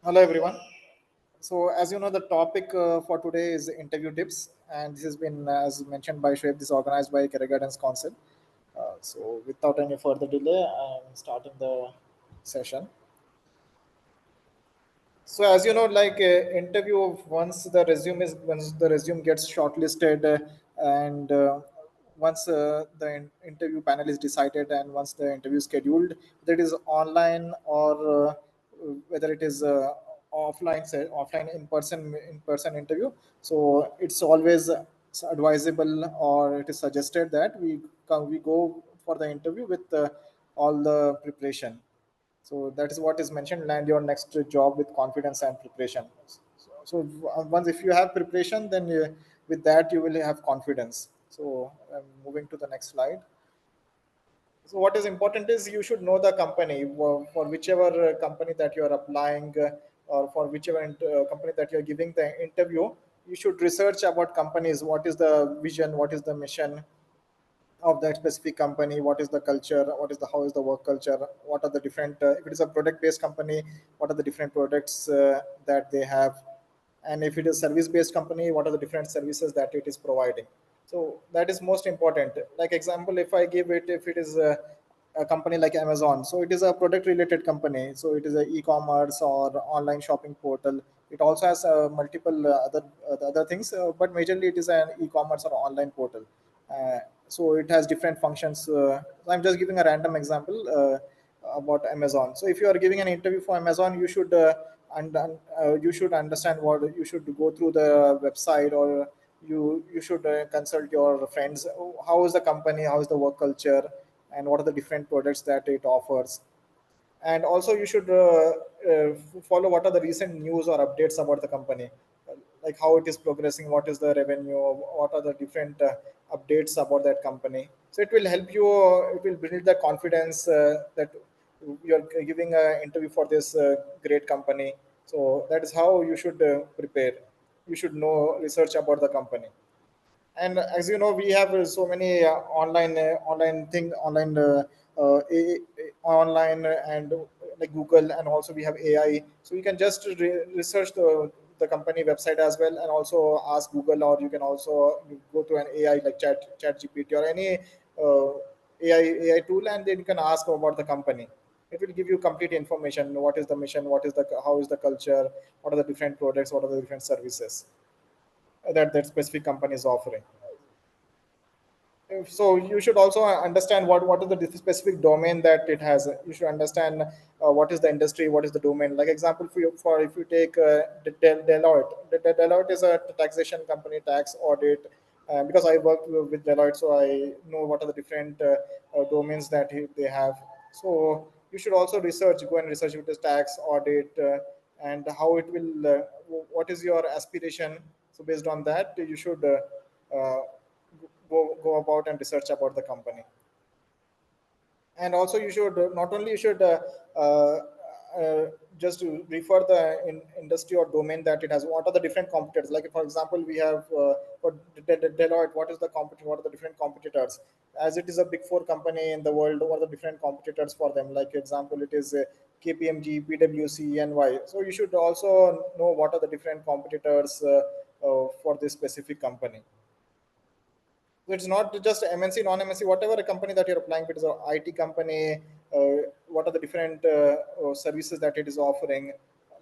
Hello, everyone. So, as you know, the topic for today is interview tips, and this has been, as mentioned by Shoaib, this is organized by Career Guidance Council. So, without any further delay, I'm starting the session. So as you know, like interview once the resume gets shortlisted and once interview panel is decided and once the interview is scheduled, whether it is online or whether it is offline in person interview. So it's always advisable or it is suggested that we go for the interview with all the preparation. So that is what is mentioned: land your next job with confidence and preparation. Once if you have preparation, then with that you will have confidence. So moving to the next slide. So what is important is you should know the company for whichever company that you are applying, or for whichever company that you are giving the interview. You should research about companies: what is the vision, what is the mission of that specific company, what is the culture, what is the how is the work culture, what are the different if it is a product based company, what are the different products that they have, and if it is service based company, what are the different services that it is providing. So that is most important. Like example, if I give it, if it is a company like Amazon, so it is a product related company, so it is a e-commerce or online shopping portal. It also has multiple other things, but majorly it is an e-commerce or online portal. uh, so it has different functions. I'm just giving a random example about Amazon. So if you are giving an interview for Amazon, you should understand what you should go through the website, or you should consult your friends. How is the company, how is the work culture, and what are the different products that it offers. And also you should follow what are the recent news or updates about the company, like how it is progressing, what is the revenue, what are the different updates about that company. So it will help you, it will build the confidence that you're giving an interview for this great company. So that is how you should prepare. You should know research about the company. And as you know, we have so many online and like Google, and also we have AI. So you can just research the company website as well, and also ask Google, or you can also go to an AI like chat GPT or any uh, AI tool, and then you can ask about the company. It will give you complete information: what is the mission, what is the how is the culture, what are the different products, what are the different services that specific company is offering. So you should also understand what is the specific domain that it has. You should understand what is the industry, what is the domain. Like example, for if you take Deloitte. Deloitte is a taxation company, tax audit. Because I worked with Deloitte, so I know what are the different domains that they have. So you should also go and research with this tax audit, and how it will what is your aspiration. So based on that, you should go about and research about the company. And also you should not only you should uh, just to refer the industry or domain that it has. What are the different competitors? Like for example, we have for Deloitte, what is the what are the different competitors? As it is a big four company in the world, what are the different competitors for them? Like example, it is KPMG, PwC, NY. So you should also know what are the different competitors for this specific company. So it's not just MNC, non-MNC, whatever a company that you're applying. If it is an IT company, what are the different services that it is offering,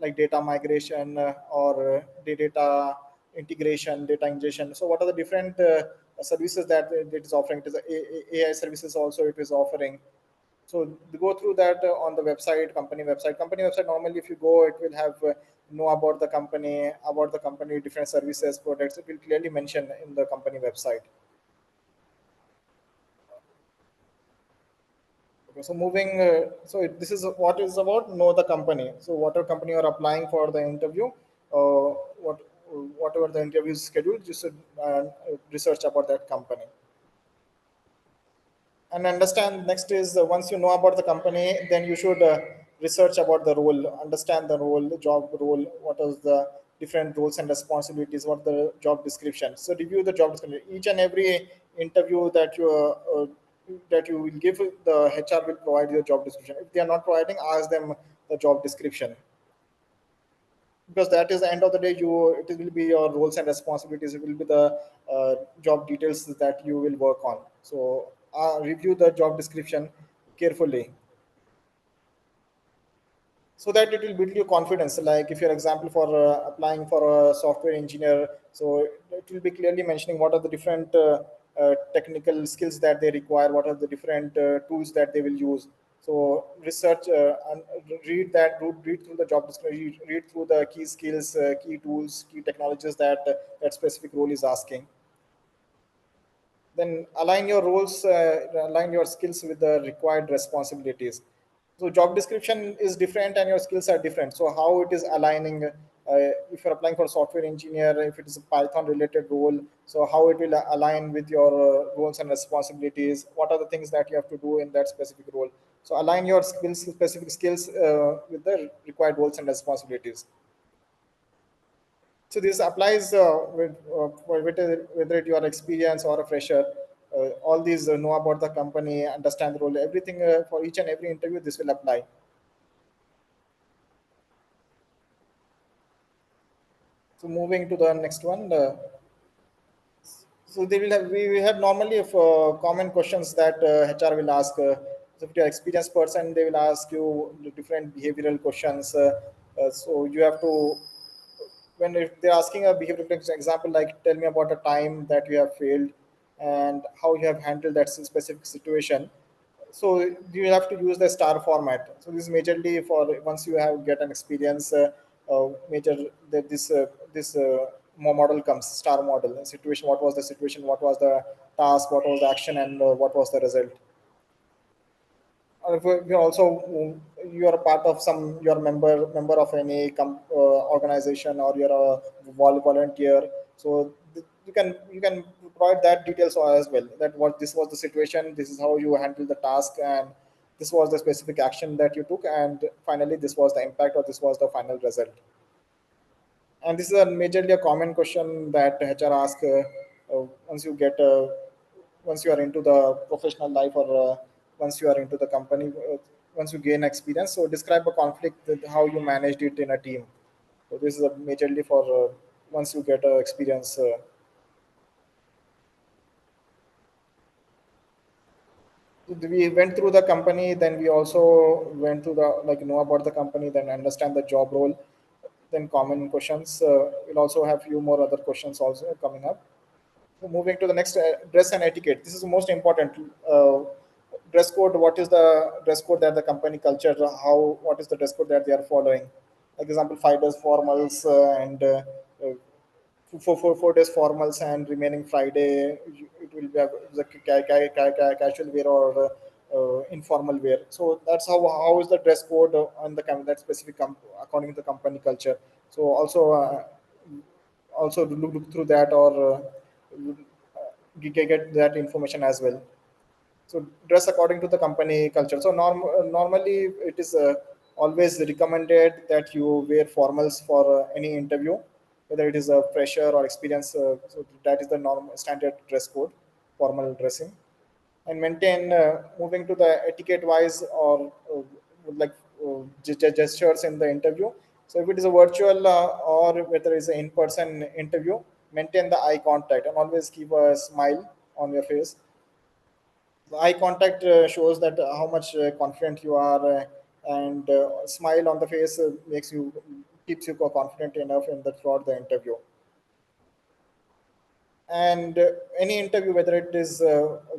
like data migration or the data integration, data ingestion. So what are the different services that it is offering? It is AI services also it is offering. So go through that on the website, company website. Company website, normally if you go, it will have know about the company, different services, products. It will clearly mention in the company website. Okay, so this is what is about know the company. So whatever company you are applying for the interview, what whatever the interview is scheduled, you should research about that company and understand. Next is once you know about the company, then you should research about the role, understand the role, the job role, what is the different roles and responsibilities, what the job description. So review the job description. Each and every interview that you that you will give, the HR will provide your job description. If they are not providing, ask them the job description, because that is the end of the day. You It will be your roles and responsibilities. It will be the job details that you will work on. So review the job description carefully, so that it will build your confidence. Like if you're example for applying for a software engineer, so it will be clearly mentioning what are the different technical skills that they require, what are the different tools that they will use. So research and read that, read through the job description, read through the key skills, key tools, key technologies that that specific role is asking. Then align your roles, align your skills with the required responsibilities. So job description is different and your skills are different, so how it is aligning, if you're applying for software engineer, if it is a Python related role, so how it will align with your roles and responsibilities, what are the things that you have to do in that specific role. So align your skills, specific skills, with the required roles and responsibilities. So this applies whether you are experienced or a fresher. All these know about the company, understand the role, everything, for each and every interview. This will apply. So moving to the next one. So they will have we have normally if, common questions that HR will ask. So if you're an experienced person, they will ask you the different behavioral questions. So you have to, when if they're asking a behavioral example, like tell me about a time that you have failed and how you have handled that specific situation. So you have to use the star format. So this is majorly for once you have get an experience, major that this model comes, star model situation. What was the situation, what was the task, what was the action, and what was the result. Or if you're also, you are a part of some, you're a member of any organization, or you're a volunteer. So you can provide that details as well, that what this was the situation, this is how you handle the task, and this was the specific action that you took, and finally this was the impact, or this was the final result. And this is a majorly a common question that HR ask, once you get once you are into the professional life, or once you are into the company, once you gain experience. So describe a conflict with how you managed it in a team. So this is a majorly for once you get experience. We went through the company, then we also went through the, like, know about the company, then understand the job role, then common questions. We'll also have few more other questions also coming up. So moving to the next, dress and etiquette. This is the most important. Dress code. What is the dress code that the company culture? How, what is the dress code that they are following? Like example, 5 days formals, and for 4 days formals, and remaining Friday it will be the casual wear, or informal wear. So that's how is the dress code on the that specific according to the company culture. So also look through that, or get that information as well. So dress according to the company culture. So normally it is always recommended that you wear formals for any interview, whether it is a fresher or experience. So that is the normal standard dress code, formal dressing. And maintain, moving to the etiquette wise, or like gestures in the interview. So if it is a virtual, or whether it's an in-person interview, maintain the eye contact and always keep a smile on your face. The eye contact shows that how much confident you are, and smile on the face makes you, keeps you confident enough in the throughout the interview. And any interview, whether it is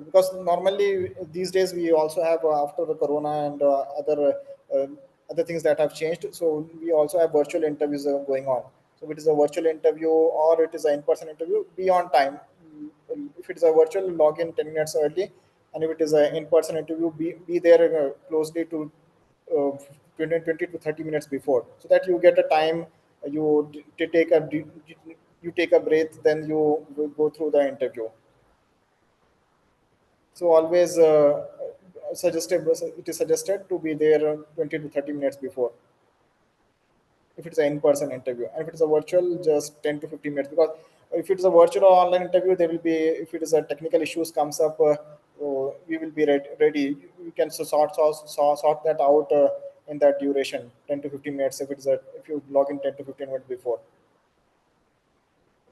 because normally these days we also have, after the corona and uh, other things that have changed, so we also have virtual interviews going on. So if it is a virtual interview or it is an in-person interview, be on time. If it is a virtual, log in 10 minutes early, and if it is an in-person interview, be there closely to 20 to 30 minutes before, so that you get a time, you take you take a breath, then you will go through the interview. So always suggested it is suggested to be there 20 to 30 minutes before, if it's an in-person interview. And if it's a virtual, just 10 to 15 minutes, because if it is a virtual or online interview, there will be, if it is a technical issues comes up, So we will be ready. We can sort that out in that duration, 10 to 15 minutes. If you log in 10 to 15 minutes before.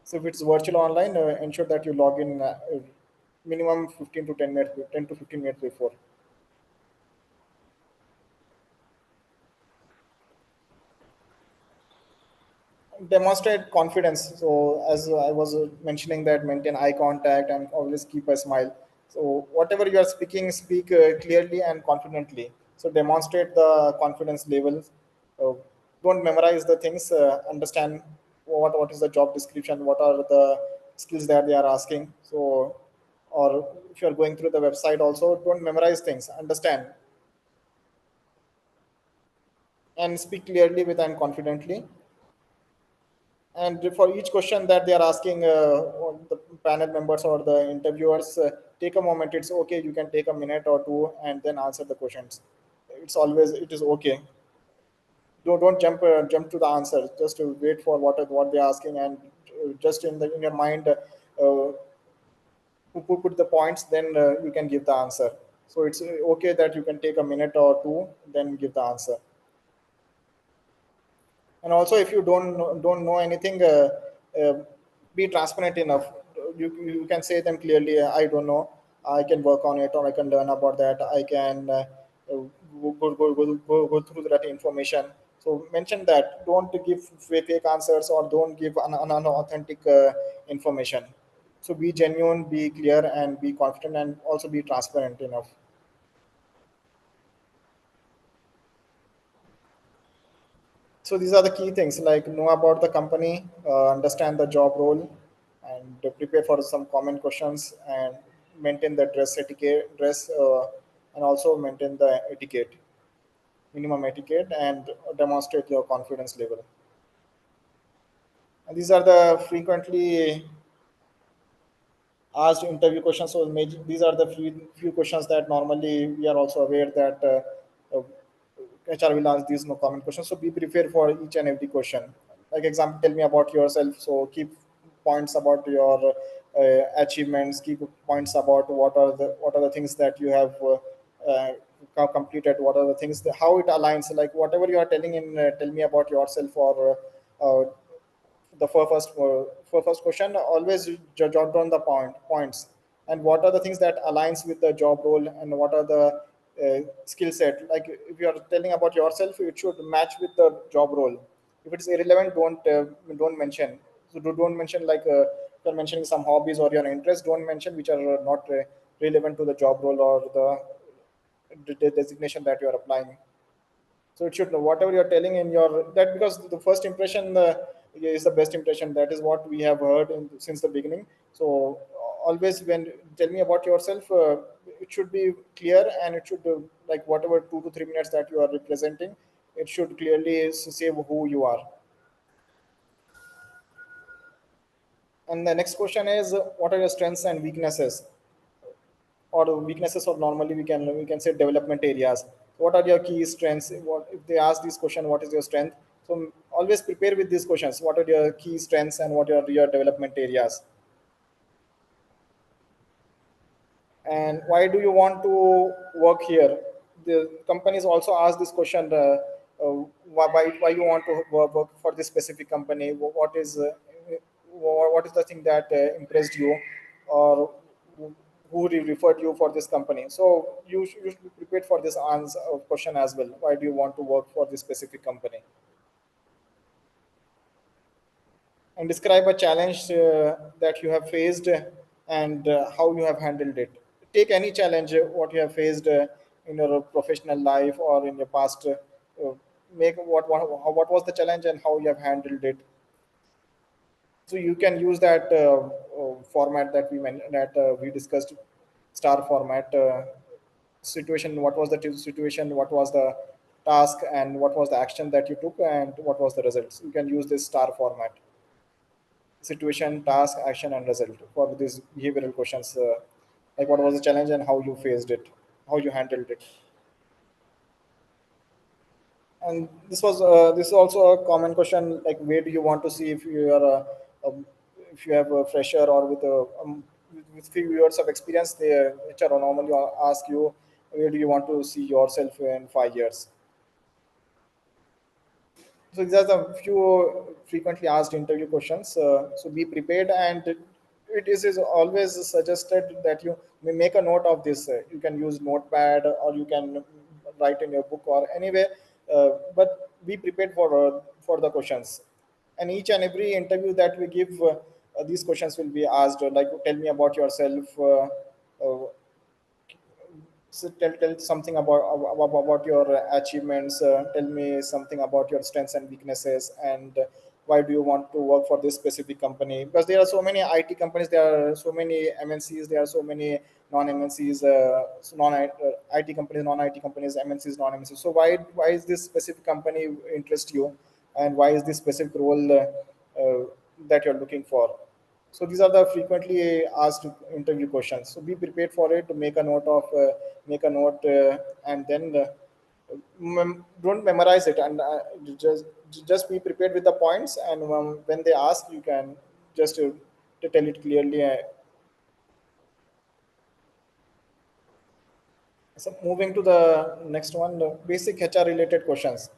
So if it's virtual online, ensure that you log in minimum 15 to 10 minutes, 10 to 15 minutes before. Demonstrate confidence. So as I was mentioning, that maintain eye contact and always keep a smile. So whatever you are speaking, speak clearly and confidently. So demonstrate the confidence levels. uh, don't memorize the things. Understand what is the job description, what are the skills that they are asking. So, or if you are going through the website also, don't memorize things, understand and speak clearly with and confidently. And for each question that they are asking, or the panel members or the interviewers, take a moment. It's okay, you can take a minute or two and then answer the questions. It is okay. Don't jump to the answer. Just to wait for what they're asking, and just in your mind, put the points, then you can give the answer. So it's okay that you can take a minute or two, then give the answer. And also, if you don't know anything, uh, be transparent enough. You can say them clearly, I don't know, I can work on it, or I can learn about that, I can go through that information. So mention that. Don't give fake answers, or don't give unauthentic information. So be genuine, be clear, and be confident, and also be transparent enough. So these are the key things, like know about the company, understand the job role, and prepare for some common questions, and maintain the dress, and also maintain the etiquette, minimum etiquette, and demonstrate your confidence level. And these are the frequently asked interview questions. So these are the few questions that normally we are also aware that HR will ask these no common questions. So be prepared for each and every question. Like example, tell me about yourself. So keep points about your achievements. Keep points about what are the things that you have completed. What are the things how it aligns. Like whatever you are telling in, tell me about yourself, or the for first question, always jot down the points, and what are the things that aligns with the job role, and what are the skill set. Like if you are telling about yourself, it should match with the job role. If it's irrelevant, don't mention. So don't mention, like if you're mentioning some hobbies or your interests, don't mention which are not relevant to the job role, or the designation that you are applying. So it should know whatever you're telling in your that, because the first impression is the best impression. That is what we have heard since the beginning. So always when tell me about yourself, it should be clear, and it should like whatever 2 to 3 minutes that you are representing, it should clearly say who you are. And the next question is, what are your strengths and weaknesses, or weaknesses, or normally we can say development areas. What are your key strengths? What if they ask this question, what is your strength? So always prepare with these questions. What are your key strengths, and what are your development areas, and why do you want to work here? The companies also ask this question, why you want to work for this specific company. What is the thing that impressed you, or who referred you for this company? So you should be prepared for this answer question as well. Why do you want to work for this specific company? And describe a challenge that you have faced, and how you have handled it. Take any challenge what you have faced in your professional life or in your past. Make what was the challenge and how you have handled it. So you can use that format that we discussed, star format. Situation, what was the situation, what was the task, and what was the action that you took, and what was the results. You can use this star format: situation, task, action, and result for these behavioral questions. Like what was the challenge and how you faced it, how you handled it. And this is also a common question, like where do you want to see if you are if you have a fresher or with a with few years of experience, the HR normally ask you, where do you want to see yourself in 5 years? So these are the few frequently asked interview questions. So be prepared, and it is always suggested that you may make a note of this. You can use notepad, or you can write in your book or anywhere. But be prepared for the questions. And each and every interview that we give, these questions will be asked. Like, tell me about yourself. Uh, so tell something about your achievements. Tell me something about your strengths and weaknesses, and why do you want to work for this specific company? Because there are so many IT companies, there are so many MNCs, there are so many non-MNCs, IT companies, non-IT companies, MNCs, non-MNCs. So why is this specific company interest you, and why is this specific role that you're looking for? So these are the frequently asked interview questions. So be prepared for it. Make a note, and then don't memorize it, and just just be prepared with the points. And when they ask, you can just to tell it clearly. So moving to the next one, the basic HR related questions.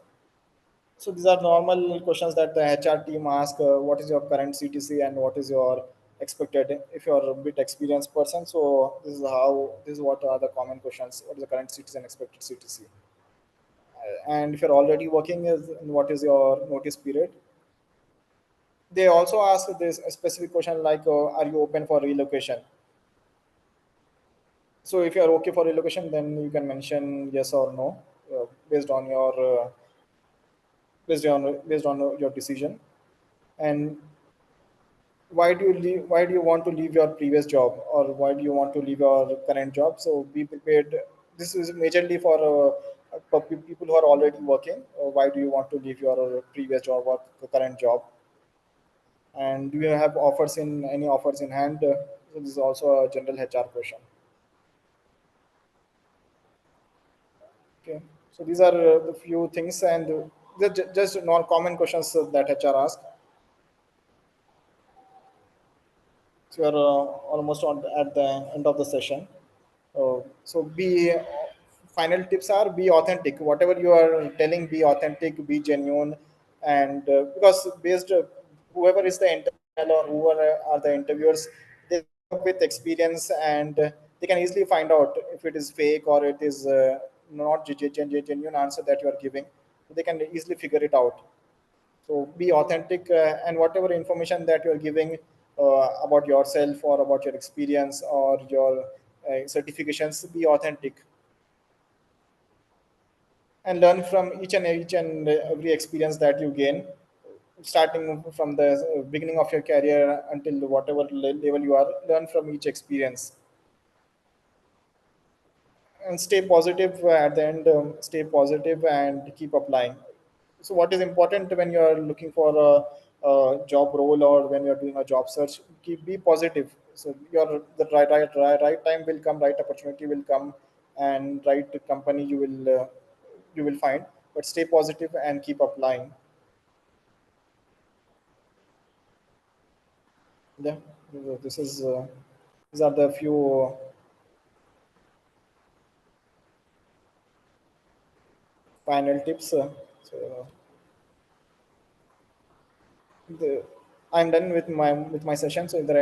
So these are normal questions that the HR team ask. What is your current CTC and what is your expected if you're a bit experienced person? So this is what are the common questions. What is the current CTC and expected CTC? And if you're already working, what is your notice period? They also ask this specific question like, are you open for relocation? So if you are okay for relocation, then you can mention yes or no, based on based on your decision. And why do you want to leave your previous job, or why do you want to leave your current job? So be prepared. This is majorly for people who are already working. Why do you want to leave your previous job or current job? And do you have any offers in hand? So this is also a general HR question. Okay, so these are the few things, and just non-common questions that HR ask. So we are almost on at the end of the session. So be final tips are be authentic. Whatever you are telling, be authentic, be genuine, and because based whoever is the interviewer or whoever are the interviewers, they work with experience, and they can easily find out if it is fake or it is not genuine answer that you are giving. They can easily figure it out. So be authentic, and whatever information that you're giving about yourself or about your experience or your certifications, be authentic, and learn from each and every experience that you gain, starting from the beginning of your career until whatever level you are. Learn from each experience and stay positive at the end. Stay positive and keep applying. So what is important when you are looking for a job role, or when you're doing a job search? Be positive. So your the right time will come, right opportunity will come, and right company you will find. But stay positive and keep applying. Yeah, this is these are the few final tips. So the, I'm done with my session. So, is there any